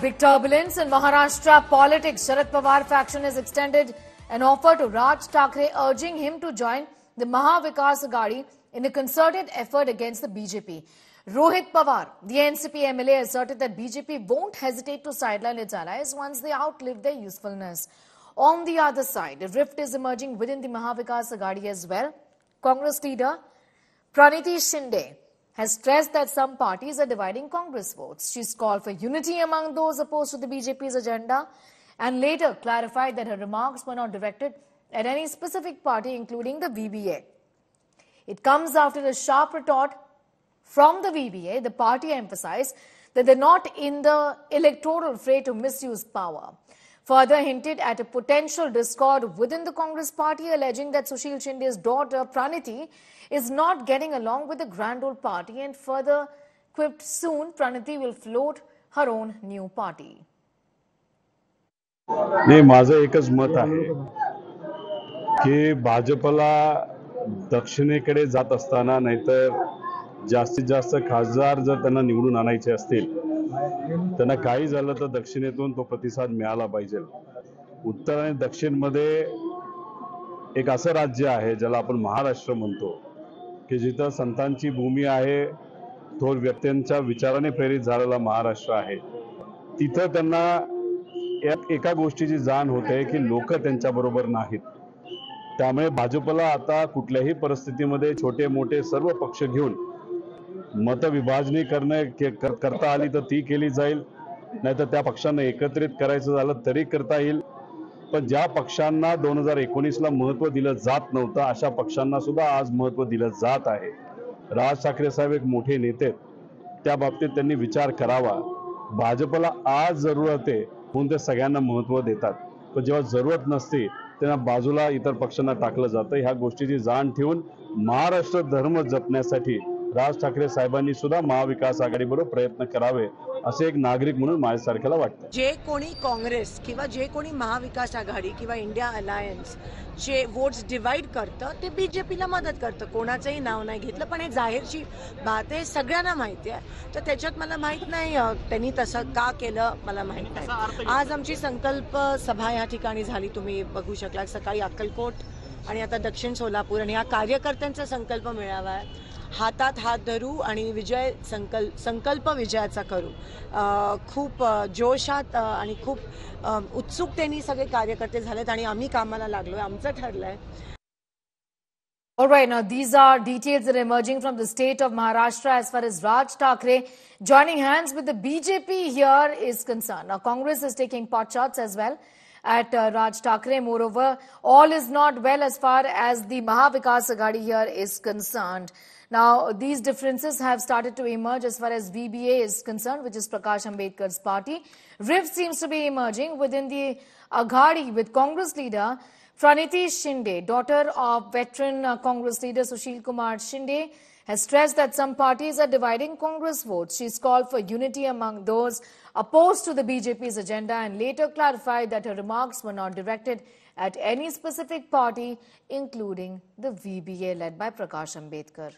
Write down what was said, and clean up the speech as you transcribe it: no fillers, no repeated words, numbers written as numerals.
Big turbulence in Maharashtra politics. Sharad Pawar faction has extended an offer to Raj Thakre, urging him to join the Maha Vikas Aghadi in a concerted effort against the BJP. Rohit Pawar, the NCP MLA, asserted that BJP won't hesitate to sideline its allies once they outlive their usefulness. On the other side, a rift is emerging within the Maha Vikas Aghadi as well. Congress leader Praniti Shinde has stressed that some parties are dividing Congress votes. She's called for unity among those opposed to the BJP's agenda and later clarified that her remarks were not directed at any specific party, including the VBA. It comes after a sharp retort from the VBA. The party emphasized that they're not in the electoral fray to misuse power. Further hinted at a potential discord within the Congress party, alleging that Sushil Shinde's daughter Praniti is not getting along with the grand old party, and further quipped soon Praniti will float her own new party. नाही, माझं एकच मत आहे की भाजपला दक्षिणेकडे जात असताना नाहीतर जास्तीत जास्त खासदार जर त्यांना निवडून आणायचे असतील त्यांना काही झालं तर दक्षिणेतून तो प्रतिसाद मिळाला पाहिजे. उत्तर आणि दक्षिण मध्ये एक असं राज्य आहे ज्याला आपण महाराष्ट्र म्हणतो की जिथं संतांची भूमी आहे, थोर व्यक्तींच्या विचाराने प्रेरित झालेला महाराष्ट्र आहे. तिथं त्यांना एका गोष्टीची जाण होते की लोक त्यांच्या बरोबर नाहीत. त्यामुळे भाजपला आता कुठल्याही परिस्थितीमध्ये छोटे मोठे सर्व पक्ष घेऊन मतविभाजनी करता आली तर ती केली जाईल, नाहीतर त्या पक्षांना एकत्रित करायचं झालं तरी करता येईल. पण ज्या पक्षांना 2019 ला महत्त्व दिलं जात नव्हतं अशा पक्षांना सुद्धा आज महत्त्व दिलं जात आहे. राज ठाकरे साहेब एक मोठे नेते, त्या बाबतीत त्यांनी विचार करावा. भाजपला आज जरूरत आहे म्हणून ते सगळ्यांना महत्त्व देतात, पण जेव्हा जरूरत नसते त्यांना बाजूला इतर पक्षांना टाकलं जातं. ह्या गोष्टीची जाण ठेवून महाराष्ट्र धर्म जपण्यासाठी राज ठाकरे साहेबांनी सुद्धा महाविकास आघाडीबरोबर प्रयत्न करावे असे एक नागरिक म्हणून माझ्यासारख्याला वाटतं. जे कोणी काँग्रेस किंवा जे कोणी महाविकास आघाडी किंवा इंडिया अलायन्स जे वोट्स डिवाइड करतं ते बीजेपीला मदत करतं. कोणाचंही नाव नाही घेतलं, पण हे जाहीरची बात आहे, सगळ्यांना माहिती आहे. तर त्याच्यात मला माहित नाही त्यांनी तसं का केलं, मला माहित नाही. आज आमची संकल्प सभा या ठिकाणी झाली, तुम्ही बघू शकला. सकाळी अक्कलकोट आणि आता दक्षिण सोलापूर, आणि या कार्यकर्त्यांचा संकल्प मेळावा आहे. हातात हात धरू आणि विजय संकल्प विजयाचा करू. खूप जोशात आणि खूप उत्सुकतेने सगळे कार्यकर्ते झालेत आणि आम्ही कामाला लागलोय. आमचं ठरलंय. All right, now these are details that are emerging from the state of Maharashtra as far as Raj Thakre joining hands with the BJP here is concerned. Now, Congress is taking pot shots as well at Raj Thakre. Moreover, all is not well as far as the Maha Vikas Aghadi here is concerned. Now, these differences have started to emerge as far as VBA is concerned, which is Prakash Ambedkar's party. Rift seems to be emerging within the Aghadi with Congress leader Praniti Shinde, daughter of veteran Congress leader Sushil Kumar Shinde, has stressed that some parties are dividing Congress votes. She's called for unity among those opposed to the BJP's agenda and later clarified that her remarks were not directed at any specific party, including the VBA led by Prakash Ambedkar.